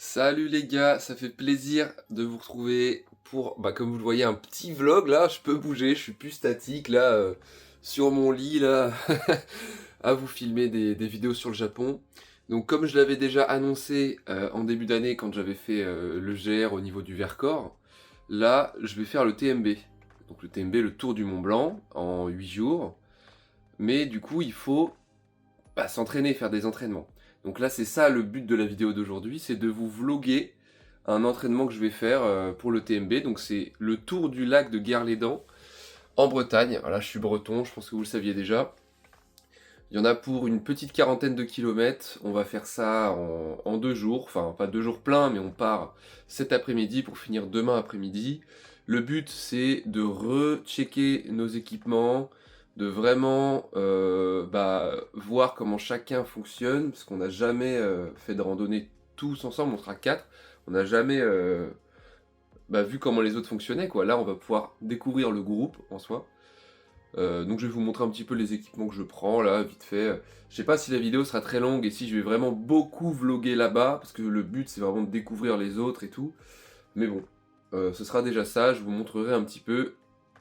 Salut les gars, ça fait plaisir de vous retrouver pour, comme vous le voyez, un petit vlog là. Je peux bouger, je suis plus statique là, sur mon lit là, à vous filmer des vidéos sur le Japon. Donc comme je l'avais déjà annoncé en début d'année quand j'avais fait le GR au niveau du Vercors, là je vais faire le TMB. Donc le TMB, le Tour du Mont Blanc, en 8 jours. Mais du coup il faut s'entraîner, faire des entraînements. Donc là, c'est ça le but de la vidéo d'aujourd'hui, c'est de vous vloguer un entraînement que je vais faire pour le TMB. Donc c'est le tour du lac de Guerlédan en Bretagne. Voilà, je suis breton, je pense que vous le saviez déjà. Il y en a pour une petite quarantaine de kilomètres. On va faire ça en 2 jours. Enfin, pas 2 jours pleins, mais on part cet après-midi pour finir demain après-midi. Le but, c'est de rechecker nos équipements, de vraiment voir comment chacun fonctionne, parce qu'on n'a jamais fait de randonnée tous ensemble, on sera 4. On n'a jamais vu comment les autres fonctionnaient, quoi. Là, on va pouvoir découvrir le groupe en soi. Donc je vais vous montrer un petit peu les équipements que je prends là, vite fait. Je sais pas si la vidéo sera très longue et si je vais vraiment beaucoup vlogger là-bas, parce que le but c'est vraiment de découvrir les autres et tout. Mais bon, ce sera déjà ça, je vous montrerai un petit peu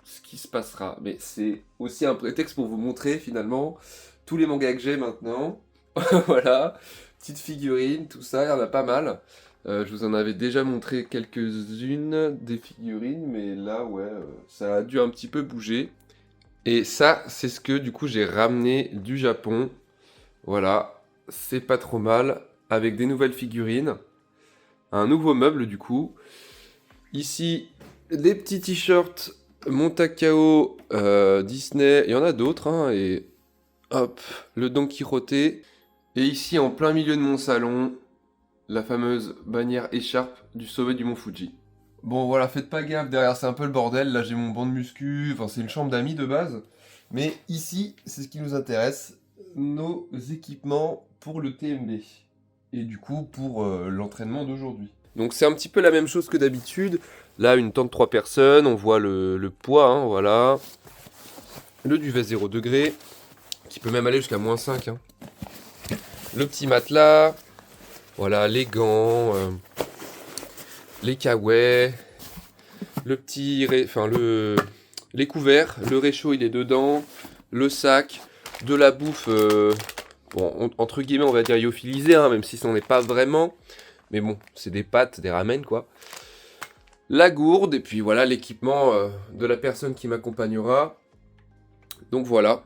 ce qui se passera. Mais c'est aussi un prétexte pour vous montrer finalement tous les mangas que j'ai maintenant. Voilà, petites figurines, tout ça, il y en a pas mal. Je vous en avais déjà montré quelques-unes des figurines, mais là ouais, ça a dû un petit peu bouger. Et ça, c'est ce que du coup j'ai ramené du Japon. Voilà, c'est pas trop mal. Avec des nouvelles figurines. Un nouveau meuble du coup. Ici, des petits t-shirts Montakao Disney. Il y en a d'autres, hein. Et hop, le Don Quijote. Et ici, en plein milieu de mon salon, la fameuse bannière écharpe du sommet du mont Fuji. Bon voilà, faites pas gaffe, derrière c'est un peu le bordel, là j'ai mon banc de muscu, enfin c'est une chambre d'amis de base. Mais ici, c'est ce qui nous intéresse, nos équipements pour le TMB. Et du coup pour l'entraînement d'aujourd'hui. Donc c'est un petit peu la même chose que d'habitude. Là une tente 3 personnes, on voit le poids, hein, voilà. Le duvet 0 degré, qui peut même aller jusqu'à -5. Hein. Le petit matelas, voilà les gants, les kawaii, le petit, les couverts, le réchaud il est dedans, le sac, de la bouffe, entre guillemets on va dire lyophilisée, hein, même si ça n'en est pas vraiment, mais bon, c'est des pâtes, des ramen quoi. La gourde, et puis voilà l'équipement de la personne qui m'accompagnera. Donc voilà.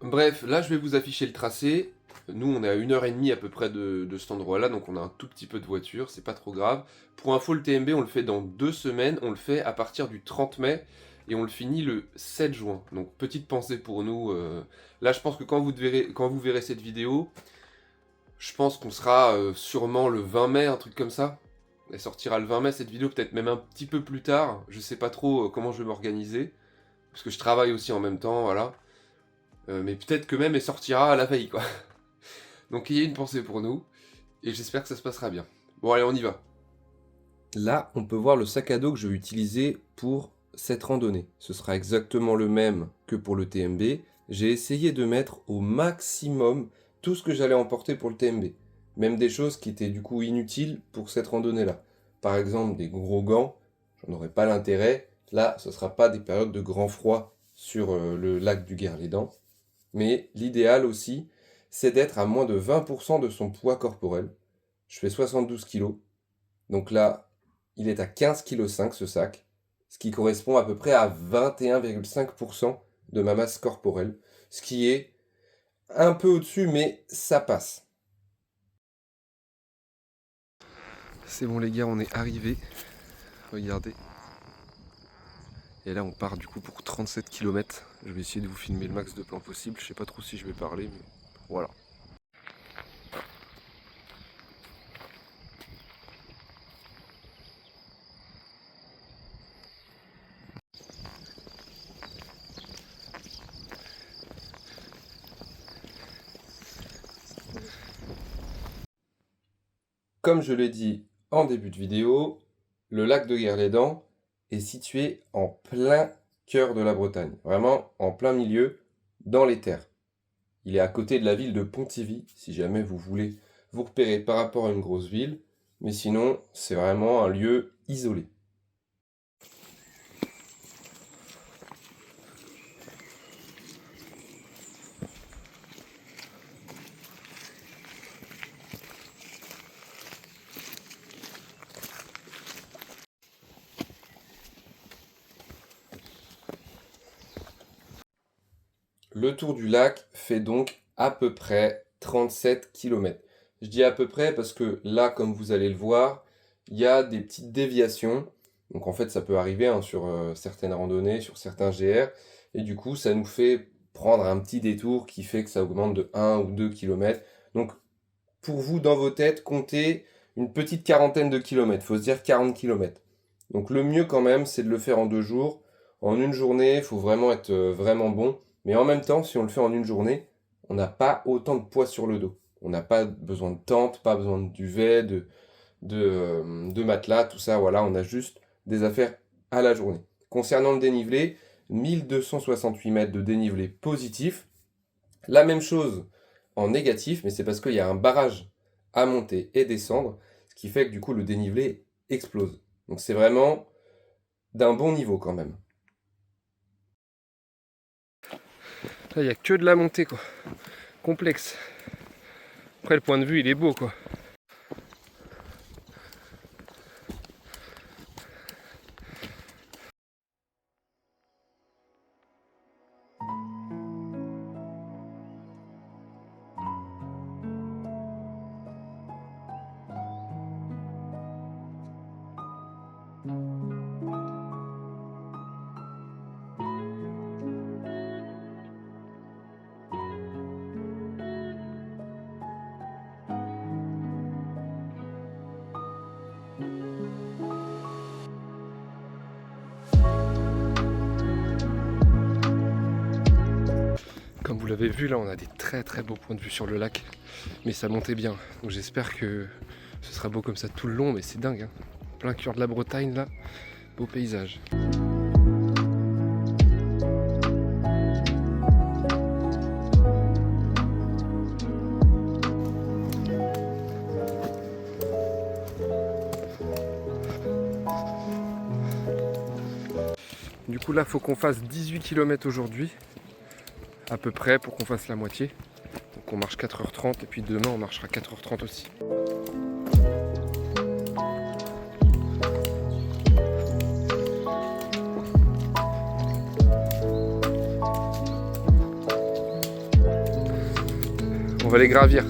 Bref, là je vais vous afficher le tracé. Nous on est à 1h30 à peu près de cet endroit-là, donc on a un tout petit peu de voiture, c'est pas trop grave. Pour info, le TMB on le fait dans 2 semaines, on le fait à partir du 30 mai et on le finit le 7 juin. Donc petite pensée pour nous. Là je pense que quand vous verrez cette vidéo, je pense qu'on sera sûrement le 20 mai, un truc comme ça. Elle sortira le 20 mai cette vidéo, peut-être même un petit peu plus tard. Je sais pas trop comment je vais m'organiser, parce que je travaille aussi en même temps, voilà. Mais peut-être que même elle sortira à la veille, quoi. Donc ayez une pensée pour nous, et j'espère que ça se passera bien. Bon allez, on y va. Là, on peut voir le sac à dos que je vais utiliser pour cette randonnée. Ce sera exactement le même que pour le TMB. J'ai essayé de mettre au maximum tout ce que j'allais emporter pour le TMB. Même des choses qui étaient du coup inutiles pour cette randonnée-là. Par exemple, des gros gants, j'en aurais pas l'intérêt. Là, ce ne sera pas des périodes de grand froid sur le lac du Guerlédan. Mais l'idéal aussi, c'est d'être à moins de 20% de son poids corporel. Je fais 72 kg. Donc là, il est à 15,5 kg ce sac, ce qui correspond à peu près à 21,5% de ma masse corporelle, ce qui est un peu au-dessus, mais ça passe. C'est bon les gars, on est arrivés. Regardez. Et là on part du coup pour 37 km. Je vais essayer de vous filmer le max de plans possible. Je sais pas trop si je vais parler, mais voilà. Comme je l'ai dit en début de vidéo, le lac de Guerlédan est situé en plein cœur de la Bretagne, vraiment en plein milieu, dans les terres. Il est à côté de la ville de Pontivy, si jamais vous voulez vous repérer par rapport à une grosse ville. Mais sinon, c'est vraiment un lieu isolé. Le tour du lac fait donc à peu près 37 km. Je dis à peu près parce que là, comme vous allez le voir, il y a des petites déviations. Donc en fait, ça peut arriver hein, sur certaines randonnées, sur certains GR. Et du coup, ça nous fait prendre un petit détour qui fait que ça augmente de 1 ou 2 km. Donc pour vous, dans vos têtes, comptez une petite quarantaine de kilomètres. Il faut se dire 40 km. Donc le mieux quand même, c'est de le faire en 2 jours. En une journée, il faut vraiment être vraiment bon. Mais en même temps, si on le fait en une journée, on n'a pas autant de poids sur le dos. On n'a pas besoin de tente, pas besoin de duvet, de matelas, tout ça. Voilà, on a juste des affaires à la journée. Concernant le dénivelé, 1268 mètres de dénivelé positif. La même chose en négatif, mais c'est parce qu'il y a un barrage à monter et descendre, ce qui fait que du coup le dénivelé explose. Donc c'est vraiment d'un bon niveau quand même. Là, il n'y a que de la montée, quoi. Complexe. Après, le point de vue, il est beau, quoi. Comme vous l'avez vu, là, on a des très très beaux points de vue sur le lac. Mais ça montait bien. Donc j'espère que ce sera beau comme ça tout le long. Mais c'est dingue, hein. Plein cœur de la Bretagne, là. Beau paysage. Du coup, là, faut qu'on fasse 18 km aujourd'hui. À peu près pour qu'on fasse la moitié. Donc on marche 4h30 et puis demain on marchera 4h30 aussi. On va les gravir.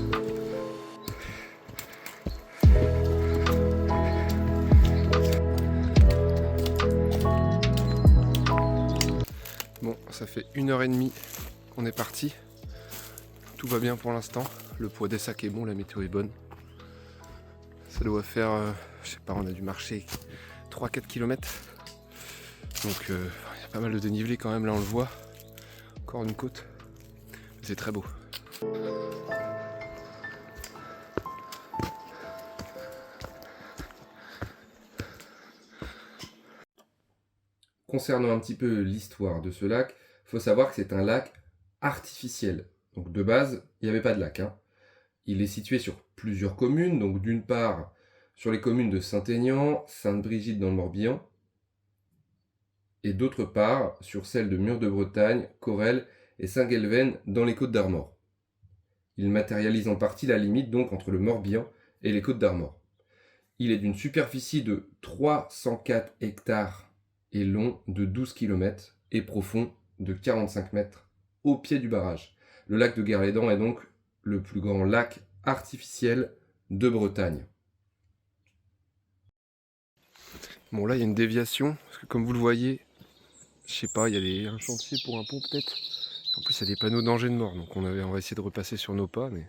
Bon, ça fait 1h30 qu'on est parti. Tout va bien pour l'instant. Le poids des sacs est bon, la météo est bonne. Ça doit faire, je sais pas, on a dû marcher 3-4 km. Donc il y a pas mal de dénivelé quand même, là on le voit. Encore une côte. C'est très beau. Concernant un petit peu l'histoire de ce lac, il faut savoir que c'est un lac artificiel. Donc de base, il n'y avait pas de lac, hein. Il est situé sur plusieurs communes, donc d'une part sur les communes de Saint-Aignan, Sainte-Brigitte dans le Morbihan, et d'autre part sur celles de Mur de Bretagne, Corrèze et Saint-Guelven dans les Côtes d'Armor. Il matérialise en partie la limite donc entre le Morbihan et les Côtes d'Armor. Il est d'une superficie de 304 hectares et long de 12 km et profond de 45 mètres au pied du barrage. Le lac de Guerlédan est donc le plus grand lac artificiel de Bretagne. Bon là il y a une déviation, parce que comme vous le voyez, je sais pas, il y a un chantier pour un pont peut-être. En plus il y a des panneaux danger de mort, donc on va essayer de repasser sur nos pas, mais...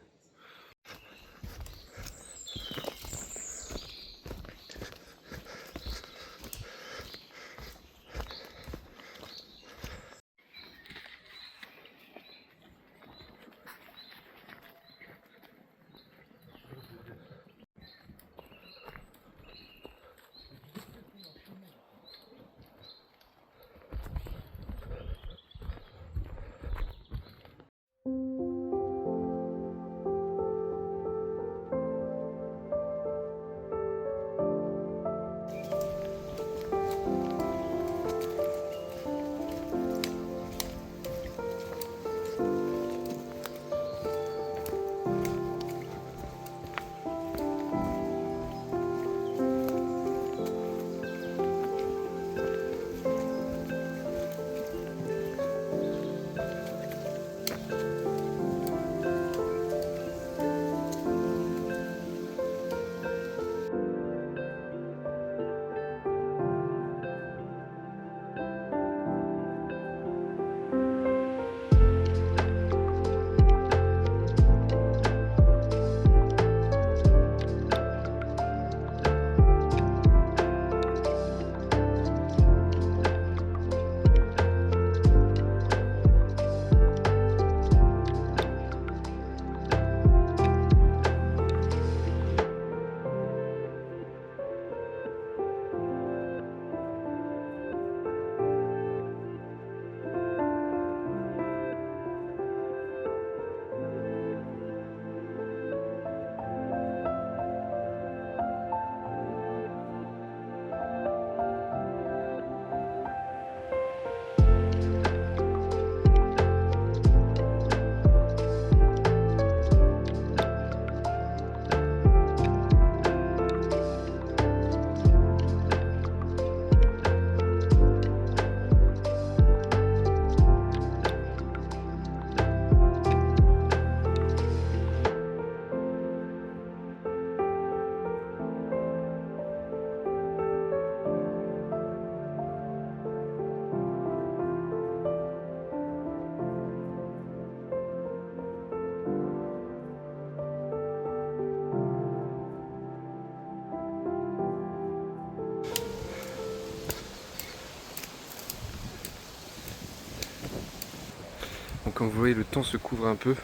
comme vous voyez, le temps se couvre un peu.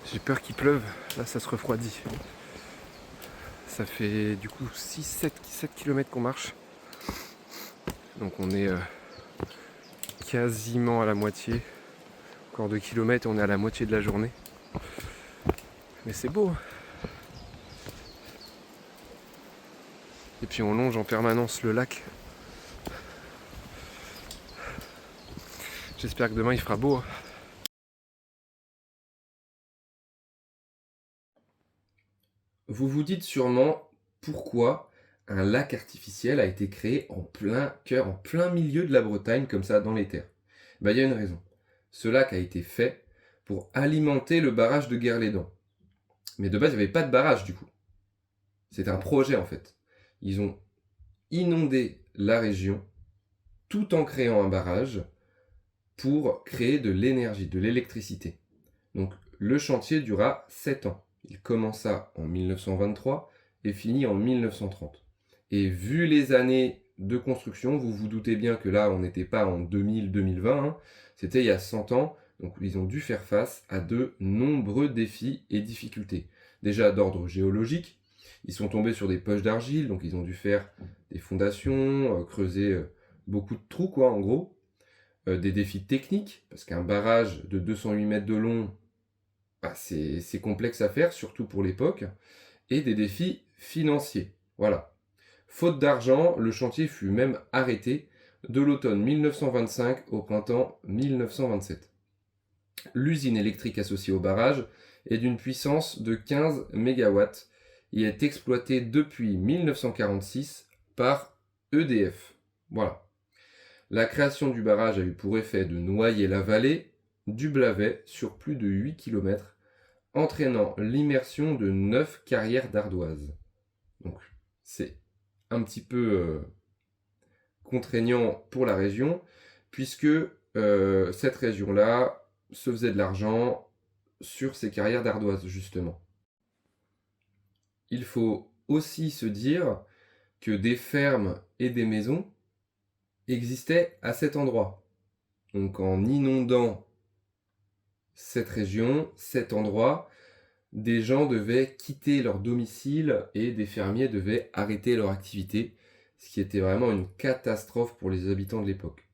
J'ai peur qu'il pleuve. Là, ça se refroidit. Ça fait du coup 6-7 km qu'on marche. Donc on est quasiment à la moitié. Encore 2 km et on est à la moitié de la journée. Mais c'est beau. Et puis on longe en permanence le lac. J'espère que demain il fera beau. Vous vous dites sûrement pourquoi un lac artificiel a été créé en plein cœur, en plein milieu de la Bretagne, comme ça, dans les terres. Ben, il y a une raison. Ce lac a été fait pour alimenter le barrage de Guerlédan. Mais de base, il n'y avait pas de barrage du coup. C'était un projet en fait. Ils ont inondé la région tout en créant un barrage pour créer de l'énergie, de l'électricité. Donc le chantier dura 7 ans. Il commença en 1923 et finit en 1930. Et vu les années de construction, vous vous doutez bien que là, on n'était pas en 2000-2020, hein, c'était il y a 100 ans, donc ils ont dû faire face à de nombreux défis et difficultés. Déjà d'ordre géologique, ils sont tombés sur des poches d'argile, donc ils ont dû faire des fondations, creuser beaucoup de trous, quoi, en gros. Des défis techniques, parce qu'un barrage de 208 mètres de long, bah, c'est complexe à faire, surtout pour l'époque, et des défis financiers. Voilà. Faute d'argent, le chantier fut même arrêté de l'automne 1925 au printemps 1927. L'usine électrique associée au barrage est d'une puissance de 15 MW et est exploitée depuis 1946 par EDF. Voilà. La création du barrage a eu pour effet de noyer la vallée du Blavet sur plus de 8 km, entraînant l'immersion de 9 carrières d'ardoise. Donc c'est un petit peu contraignant pour la région, puisque cette région-là se faisait de l'argent sur ces carrières d'ardoise, justement. Il faut aussi se dire que des fermes et des maisons existaient à cet endroit. Donc en inondant cette région, cet endroit, des gens devaient quitter leur domicile et des fermiers devaient arrêter leur activité, ce qui était vraiment une catastrophe pour les habitants de l'époque.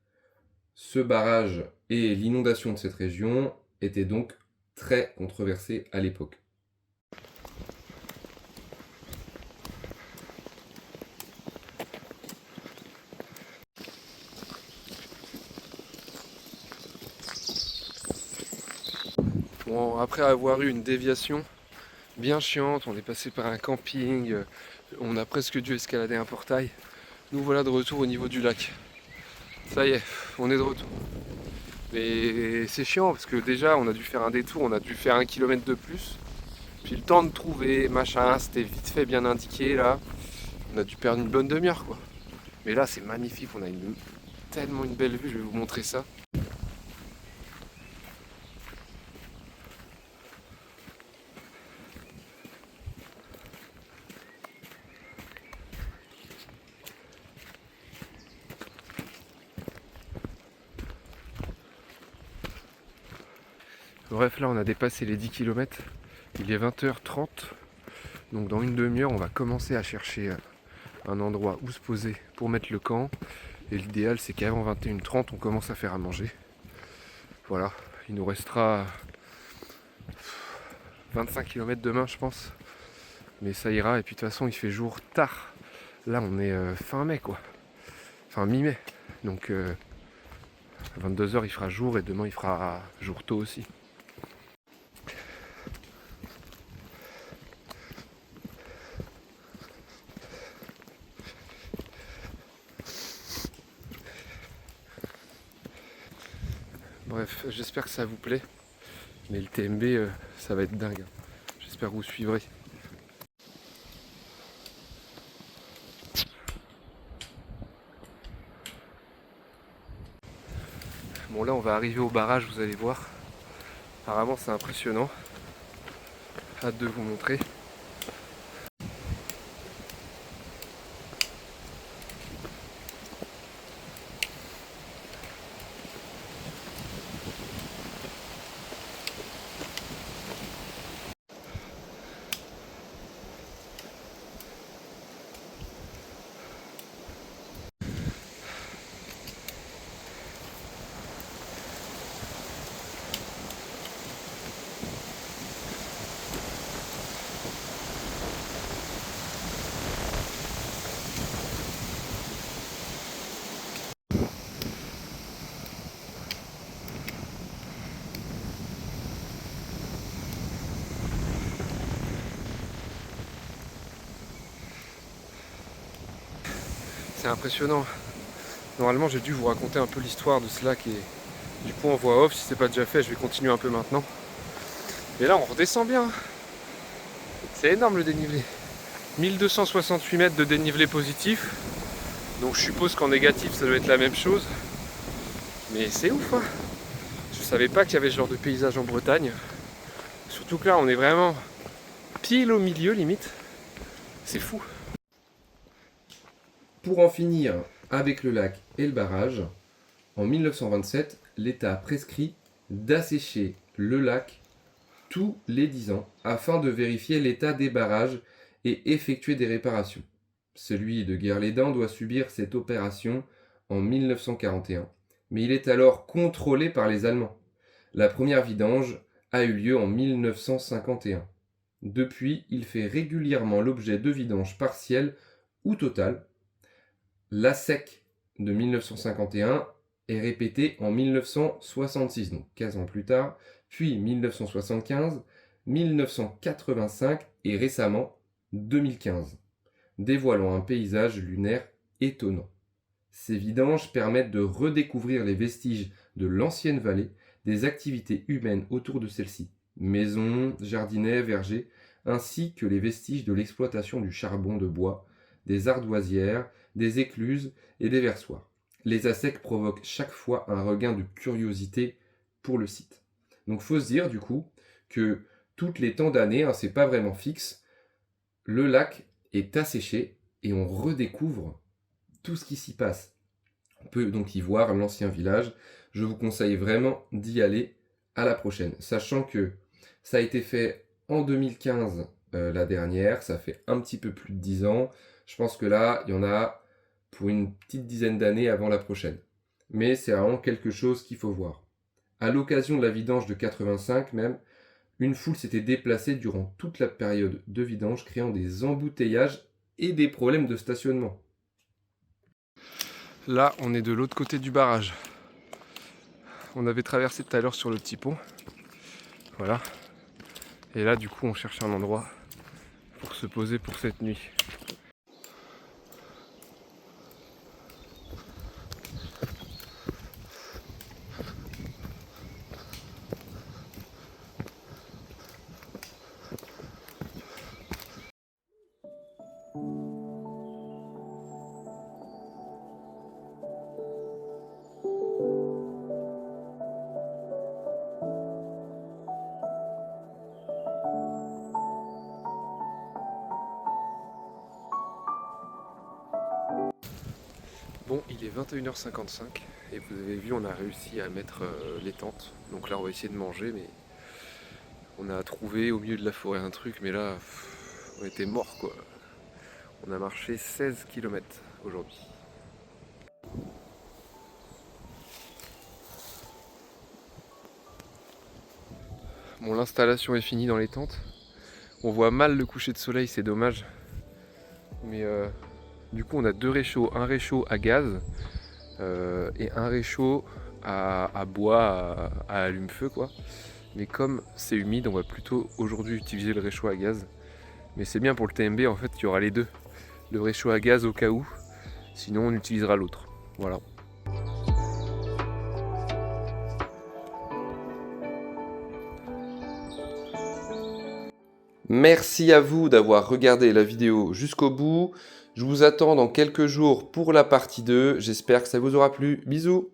Ce barrage et l'inondation de cette région étaient donc très controversés à l'époque. Bon, après avoir eu une déviation bien chiante, on est passé par un camping, on a presque dû escalader un portail. Nous voilà de retour au niveau du lac. Ça y est, on est de retour. Mais c'est chiant parce que déjà on a dû faire un détour, on a dû faire 1 km de plus. Puis le temps de trouver, machin, c'était vite fait bien indiqué là. On a dû perdre une bonne demi-heure quoi. Mais là c'est magnifique, on a tellement une belle vue, je vais vous montrer ça. Bref, là on a dépassé les 10 km, il est 20h30, donc dans une demi-heure on va commencer à chercher un endroit où se poser pour mettre le camp. Et l'idéal c'est qu'avant 21h30 on commence à faire à manger. Voilà, il nous restera 25 km demain je pense, mais ça ira. Et puis de toute façon il fait jour tard, là on est fin mai quoi, enfin mi-mai, donc 22h il fera jour et demain il fera jour tôt aussi. Bref, j'espère que ça vous plaît, mais le TMB ça va être dingue, j'espère que vous suivrez. Bon là on va arriver au barrage, vous allez voir, apparemment c'est impressionnant, hâte de vous montrer. C'est impressionnant. Normalement, j'ai dû vous raconter un peu l'histoire de ce lac et du coup en voix off. Si c'est pas déjà fait, je vais continuer un peu maintenant. Et là, on redescend bien. C'est énorme le dénivelé. 1268 mètres de dénivelé positif. Donc je suppose qu'en négatif, ça doit être la même chose. Mais c'est ouf, hein. Je savais pas qu'il y avait ce genre de paysage en Bretagne. Surtout que là, on est vraiment pile au milieu, limite. C'est fou. Pour en finir avec le lac et le barrage, en 1927, l'État a prescrit d'assécher le lac tous les 10 ans afin de vérifier l'état des barrages et effectuer des réparations. Celui de Guerlédan doit subir cette opération en 1941, mais il est alors contrôlé par les Allemands. La première vidange a eu lieu en 1951. Depuis, il fait régulièrement l'objet de vidanges partielles ou totales. La SEC de 1951 est répétée en 1966, donc 15 ans plus tard, puis 1975, 1985 et récemment 2015, dévoilant un paysage lunaire étonnant. Ces vidanges permettent de redécouvrir les vestiges de l'ancienne vallée, des activités humaines autour de celle-ci, maisons, jardinets, vergers, ainsi que les vestiges de l'exploitation du charbon de bois, des ardoisières, des écluses et des versoirs. Les ASEC provoquent chaque fois un regain de curiosité pour le site. Donc faut se dire du coup que toutes les temps d'années, c'est pas vraiment fixe, le lac est asséché et on redécouvre tout ce qui s'y passe. On peut donc y voir l'ancien village. Je vous conseille vraiment d'y aller à la prochaine. Sachant que ça a été fait en 2015 la dernière, ça fait un petit peu plus de 10 ans. Je pense que là, il y en a pour une petite dizaine d'années avant la prochaine. Mais c'est vraiment quelque chose qu'il faut voir. À l'occasion de la vidange de 85 même, une foule s'était déplacée durant toute la période de vidange, créant des embouteillages et des problèmes de stationnement. Là, on est de l'autre côté du barrage. On avait traversé tout à l'heure sur le petit pont. Voilà. Et là, du coup, on cherche un endroit pour se poser pour cette nuit. Bon, il est 21h55 et vous avez vu, on a réussi à mettre les tentes. Donc là, on va essayer de manger, mais on a trouvé au milieu de la forêt un truc, mais là, on était morts quoi. On a marché 16 km aujourd'hui. Bon, l'installation est finie dans les tentes. On voit mal le coucher de soleil, c'est dommage. Mais du coup, on a deux réchauds, un réchaud à gaz et un réchaud à bois, à allume-feu quoi. Mais comme c'est humide, on va plutôt aujourd'hui utiliser le réchaud à gaz. Mais c'est bien pour le TMB, en fait, il y aura les deux. Le réchaud à gaz au cas où, sinon on utilisera l'autre. Voilà. Merci à vous d'avoir regardé la vidéo jusqu'au bout. Je vous attends dans quelques jours pour la partie 2. J'espère que ça vous aura plu. Bisous!